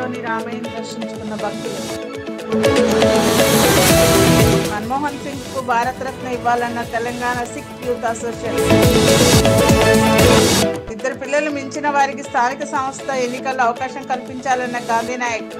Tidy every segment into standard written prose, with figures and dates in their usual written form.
తిరుపతిలోని రామయ్యను దర్శించుకున్న భక్తులు. మన్మోహన్ సింగ్ కు భారతరత్న ఇవ్వాలన్న తెలంగాణ సిక్ యూత్ అసోసియేషన్. ఇద్దరు పిల్లలు మించిన వారికి స్థానిక సంస్థ ఎన్నికల్లో అవకాశం కల్పించాలన్న గాంధీ నాయక్.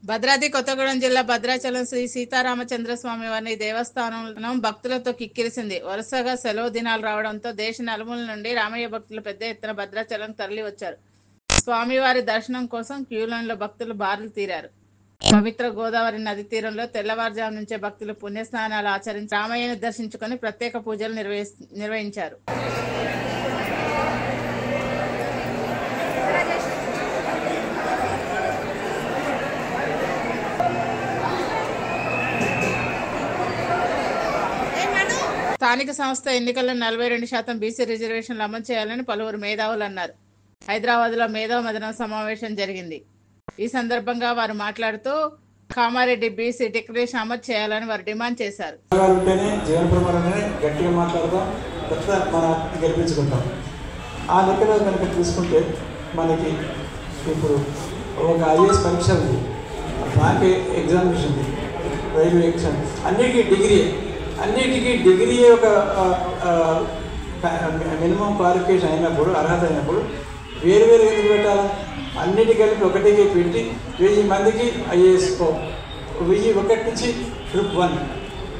భద్రాద్రి కొత్తగూడెం జిల్లా భద్రాచలం శ్రీ సీతారామచంద్ర స్వామి వారి దేవస్థానం భక్తులతో కిక్కిరిసింది. వరుసగా సెలవు దినాలు రావడంతో దేశ నలుమూల నుండి రామయ్య భక్తులు పెద్ద ఎత్తున భద్రాచలం తరలి వచ్చారు. స్వామివారి దర్శనం కోసం క్యూలైన్లో భక్తులు బారులు తీరారు. పవిత్ర గోదావరి నది తీరంలో తెల్లవారుజాము నుంచే భక్తులు పుణ్యస్నానాలు ఆచరించి రామయ్యను దర్శించుకొని ప్రత్యేక పూజలు నిర్వహించారు. స్థానిక సంస్థ ఎన్నికల్లో 42% బీసీ రిజర్వేషన్లు అమలు చేయాలని పలువురు మేధావులు అన్నారు. హైదరాబాద్లో మేధావు మదన సమావేశం జరిగింది. ఈ సందర్భంగా వారు మాట్లాడుతూ కామారెడ్డి బీసీ డిక్లరేషన్ అమలు చేయాలని వారు డిమాండ్ చేశారు. ఆ లెక్కలో కనుక తీసుకుంటే మనకి ఇప్పుడు ఒక ఐఏఎస్ పరీక్ష ఉంది, బ్యాంక్ ఎగ్జామినేషన్ ఉంది, రైల్వే ఎగ్జామ్, అన్నిటికీ డిగ్రీ ఒక మినిమం క్వాలిఫికేషన్ అయినప్పుడు, అర్హత అయినప్పుడు వేరు ఎందుకు పెట్టాలి? అన్నిటి కలిపి ఒకటికి పెట్టి 1000 మందికి ఐఏఎస్ 1001 నుంచి గ్రూప్ 1,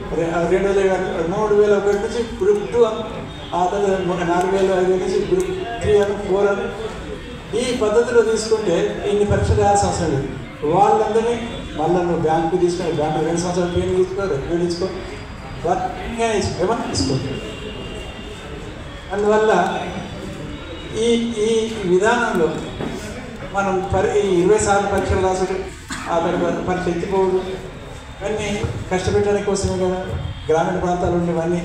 3001 నుంచి గ్రూప్ 2, ఆ తర్వాత 4000 నుంచి గ్రూప్ 3 అని 4 అని ఈ పద్ధతిలో తీసుకుంటే ఇన్ని పరీక్షలు రాయాల్సిన అవసరం లేదు. వాళ్ళందరినీ మళ్ళీ నువ్వు బ్యాంకు తీసుకొని బ్యాంకు 2 సంవత్సరాలు ట్రైనింగ్ తీసుకో, రెగ్యులర్ తీసుకో, ఏమన్నా తీసుకోండి. అందువల్ల ఈ విధానంలో మనం 20 సార్లు పరీక్షలు రాసుడు, ఆ తర్వాత పరీక్ష ఎత్తిపోవడం ఇవన్నీ కష్టపెట్టడానికి కోసమే కదా. గ్రామీణ ప్రాంతాలు ఉండేవన్నీ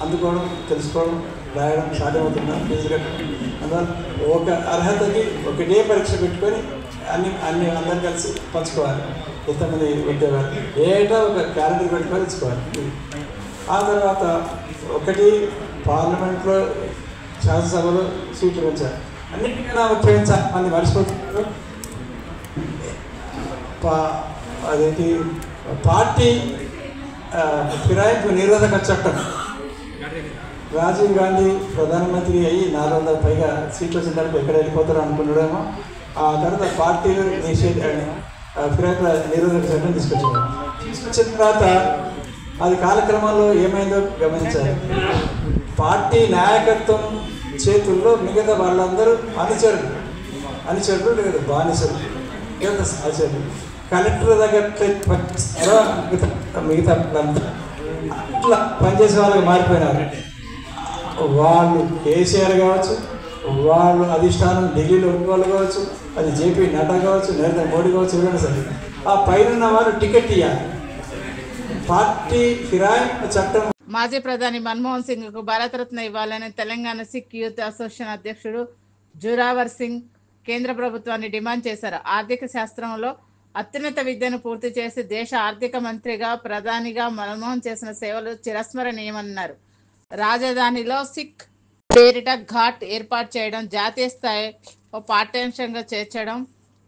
అందుకోవడం, తెలుసుకోవడం, రాయడం సాధ్యమవుతుందా ఫీజు కట్టడం. అందువల్ల ఒక అర్హతకి ఒకటే పరీక్ష పెట్టుకొని అందరు కలిసి పంచుకోవాలి. ఎంతమంది ఉద్యోగాలు ఏటా ఒక క్యాలెండర్ పెట్టుకొని ఇచ్చుకోవాలి. ఆ తర్వాత ఒకటి పార్లమెంట్లో, శాసనసభలో సీట్లు పెంచాలి. అన్నిటికన్నా ముఖ్యమైన మంది మర్చిపోతున్నారు అదేంటి పార్టీ ఫిరాయింపు నిరోధక చట్టం. రాజీవ్ గాంధీ ప్రధానమంత్రి అయ్యి 400 పైగా సీట్లు వచ్చిన తర్వాత ఎక్కడ వెళ్ళిపోతారో అనుకున్నాడేమో. ఆ తర్వాత పార్టీలు ఫిరాయింపు నిరోధక చట్టం తీసుకొచ్చిన తర్వాత అది కాలక్రమంలో ఏమైందో గమనించాలి. పార్టీ నాయకత్వం చేతుల్లో మిగతా వాళ్ళందరూ అనుచరులు లేదా బానిసలు లేదా సహచరులు. కలెక్టర్ దగ్గర మిగతా అట్లా పనిచేసే వాళ్ళకి మారిపోయినారు. వాళ్ళు కేసీఆర్ కావచ్చు, వాళ్ళు అధిష్టానం ఢిల్లీలో ఉన్న వాళ్ళు కావచ్చు, అది జేపీ నడ్డా కావచ్చు, నరేంద్ర మోడీ కావచ్చు, ఎవరైనా సరే ఆ పైన వాళ్ళు టికెట్ ఇవ్వాలి. పార్టీ ఫిరాయింపు చట్టం. మాజీ ప్రధాని మన్మోహన్ సింగ్ కు భారతరత్న ఇవ్వాలని తెలంగాణ సిక్ యూత్ అసోసియేషన్ అధ్యక్షుడు జోరావర్ సింగ్ కేంద్ర ప్రభుత్వాన్ని డిమాండ్ చేశారు. ఆర్థిక శాస్త్రంలో అత్యున్నత విద్యను పూర్తి చేసి దేశ ఆర్థిక మంత్రిగా, ప్రధానిగా మన్మోహన్ చేసిన సేవలు చిరస్మరణీయమన్నారు. రాజధానిలో సిక్ పేరిట ఘాట్ ఏర్పాటు చేయడం, జాతీయ స్థాయిలో పాఠ్యాంశంగా చేర్చడం,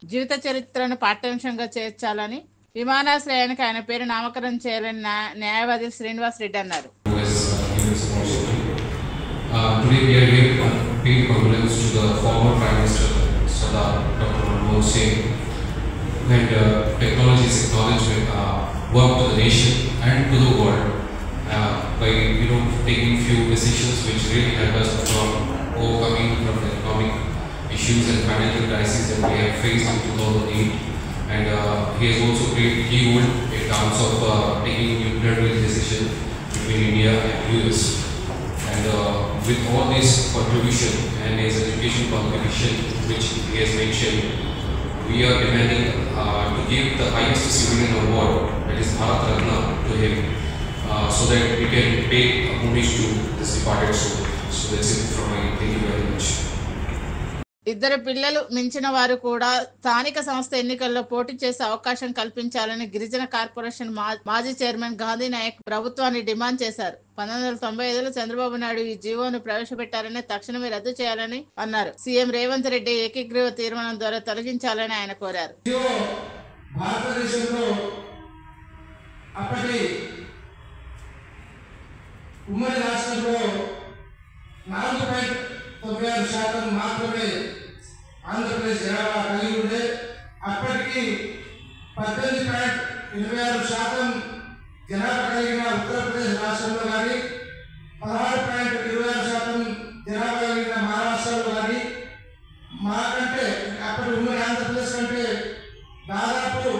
జీవిత చరిత్రను పాఠ్యాంశంగా చేర్చాలని, విమానాశ్రయానికి ఆయన పేరు నామకరణం చేయాలని న్యాయవాది శ్రీనివాస్ రెడ్డి అన్నారు. Today we are here to pay condolence to the former Prime Minister Sardar Dr. Manmohan Singh, and technology's acknowledgement work to the nation and to the world by taking few decisions which really help us from overcoming from the economic issues and financial crises that we have faced in 2008. And he has also played a key role in terms of taking unilateral decision between India and US. And with all this contribution and his education contribution which he has mentioned, we are demanding to give the highest civilian award, that is Bharat Ratna, to him, so that we can pay homage to this departed soul. So that's it from my. Thank you very much. ఇద్దరు పిల్లలు మించిన వారు కూడా స్థానిక సంస్థ ఎన్నికల్లో పోటీ చేసే అవకాశం కల్పించాలని గిరిజన కార్పొరేషన్ మాజీ చైర్మన్ గాంధీ నాయక్ ప్రభుత్వాన్ని డిమాండ్ చేశారు. 1995లో చంద్రబాబు నాయుడు ఈ జీవోను ప్రవేశపెట్టారని తక్షణమే రద్దు చేయాలని అన్నారు. సీఎం రేవంత్ రెడ్డి ఏకీకృత తీర్మానం ద్వారా తొలగించాలని ఆయన కోరారు. భారతదేశంలో అప్పటి ఉమ్మడి రాష్ట్రంలో 4.96% మాత్రమే ఆంధ్రప్రదేశ్ జనాభా కలిగి ఉండే. అప్పటికి 18.26% జనాభా కలిగిన ఉత్తరప్రదేశ్ రాష్ట్రంలో కానీ 16.26% జనాభా కలిగిన మహారాష్ట్రలో కానీ మాకంటే అప్పటి ఉమ్మడి ఆంధ్రప్రదేశ్ కంటే దాదాపు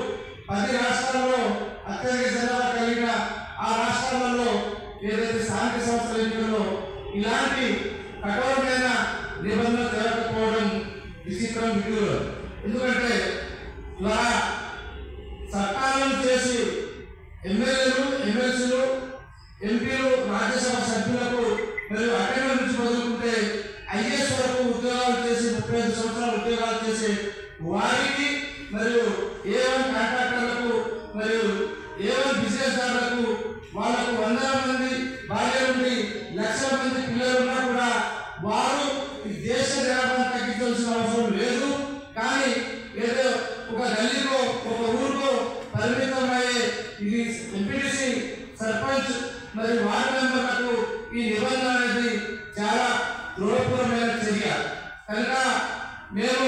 10 రాష్ట్రాల్లో అత్యధిక జనాభా కలిగిన ఆ రాష్ట్రాలలో ఏదైతే స్థానిక సంస్థల ఎన్నికల్లో ఇలాంటి కఠోరమైన నిబంధనలు జరగకపోవడం విచిత్రం విడ్డూరం. ఎందుకంటే ఇలా చట్టాలను చేసి ఎమ్మెల్యేలు, ఎమ్మెల్సీలు, ఎంపీలు, రాజ్యసభ సభ్యులకు మరియు అటెండర్ నుంచి మొదలుకుంటే ఐఏఎస్ వరకు ఉద్యోగాలు చేసి 35 సంవత్సరాలు ఉద్యోగాలు చేసే వారికి మరియు A1 కాంట్రాక్టర్లకు మరియు A1 బిజినెస్దారులకు వాళ్లకు 100 మంది భార్య నుండి 1,00,000 మంది పిల్లలు ఉన్నా కూడా వారు ఈ దేశ జనాభాను తగ్గించాల్సిన అవసరం లేదు. కానీ ఏదో ఒక గల్లీలో ఒక ఊరిలో పరిమితమయ్యే ఇది ఎంపీటీసీ, సర్పంచ్ మరియు వార్డు మెంబర్లకు ఈ నిబంధన అనేది చాలా దృఢపూర్వమైన చర్య. కనుక మేము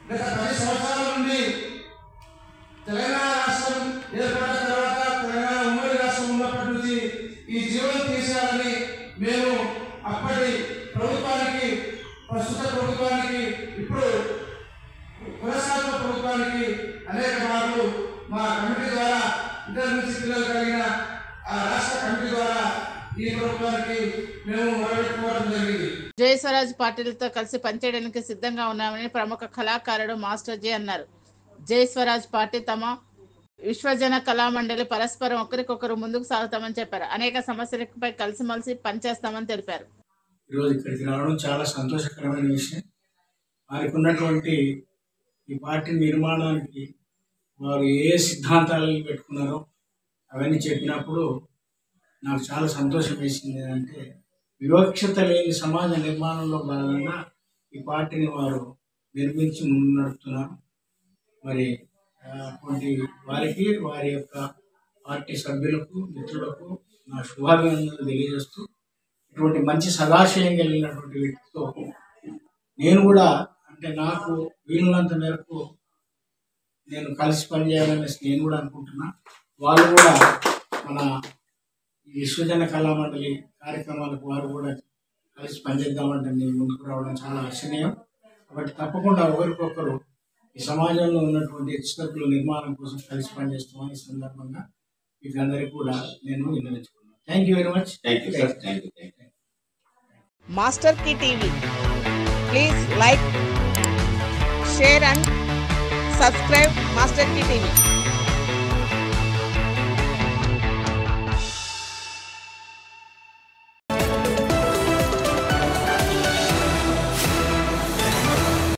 గత 10 సంవత్సరాల నుండి తెలంగాణ రాష్ట్రం ఏర్పడిన తర్వాత తెలంగాణ ఉమ్మడి రాష్ట్రం ఉన్నప్పటి నుంచి ఈ జీవనం తీసేయాలని మేము అప్పటి ప్రభుత్వానికి, ప్రస్తుత ప్రభుత్వానికి, ఇప్పుడు కొనసాగుతున్న ప్రభుత్వానికి అనేక మార్లు మా కమిటీ ద్వారా ఇద్దరు నుంచి పిల్లలు కలిగిన ఆ రాష్ట్ర కమిటీ ద్వారా ఈ ప్రభుత్వానికి మేము మొదలుపెట్టుకోవడం జరిగింది. జై స్వరాజ్ పార్టీలతో కలిసి పనిచేయడానికి సిద్ధంగా ఉన్నామని ప్రముఖ కళాకారుడు మాస్టర్ జే అన్నారు. జై స్వరాజ్ పార్టీ తమ విశ్వజన కళామండలి పరస్పరం ఒకరికొకరు ముందుకు సాగుతామని చెప్పారు. అనేక సమస్యలపై కలిసిమలిసి పనిచేస్తామని తెలిపారు. ఈరోజు ఇక్కడికి రావడం చాలా సంతోషకరమైన విషయం. వారికి ఉన్నటువంటి ఈ పార్టీ నిర్మాణానికి వారు ఏ సిద్ధాంతాలను పెట్టుకున్నారో అవన్నీ చెప్పినప్పుడు నాకు చాలా సంతోషం వేసింది. అంటే వివక్షత లేని సమాజ నిర్మాణంలో భాగంగా ఈ పార్టీని వారు నిర్మించి ముందు నడుపుతున్నారు. మరి అటువంటి వారికి, వారి యొక్క పార్టీ సభ్యులకు, మిత్రులకు నా శుభాభినందనలు తెలియజేస్తూ, ఇటువంటి మంచి సదాశయం కలిగినటువంటి వ్యక్తితో నేను కూడా అంటే నాకు వీలున్నంత మేరకు నేను కలిసి పనిచేయాలనేసి నేను కూడా అనుకుంటున్నా. వాళ్ళు కూడా మన విశ్వజన కళామండలి కార్యక్రమాలకు వారు కూడా కలిసి పనిచేద్దామంటే నేను ముందుకు రావడం చాలా హర్షణీయం. కాబట్టి తప్పకుండా ఒకరికొకరు ఈ సమాజంలో ఉన్నటువంటి హెచ్చుతగ్గుల నిర్మాణం కోసం కలిసి పనిచేస్తామని ఈ సందర్భంగా మీకు అందరికీ కూడా నేను విన్నవించుకున్నాను. Thank you very much. Master Key TV, please like, share and subscribe Master Key TV.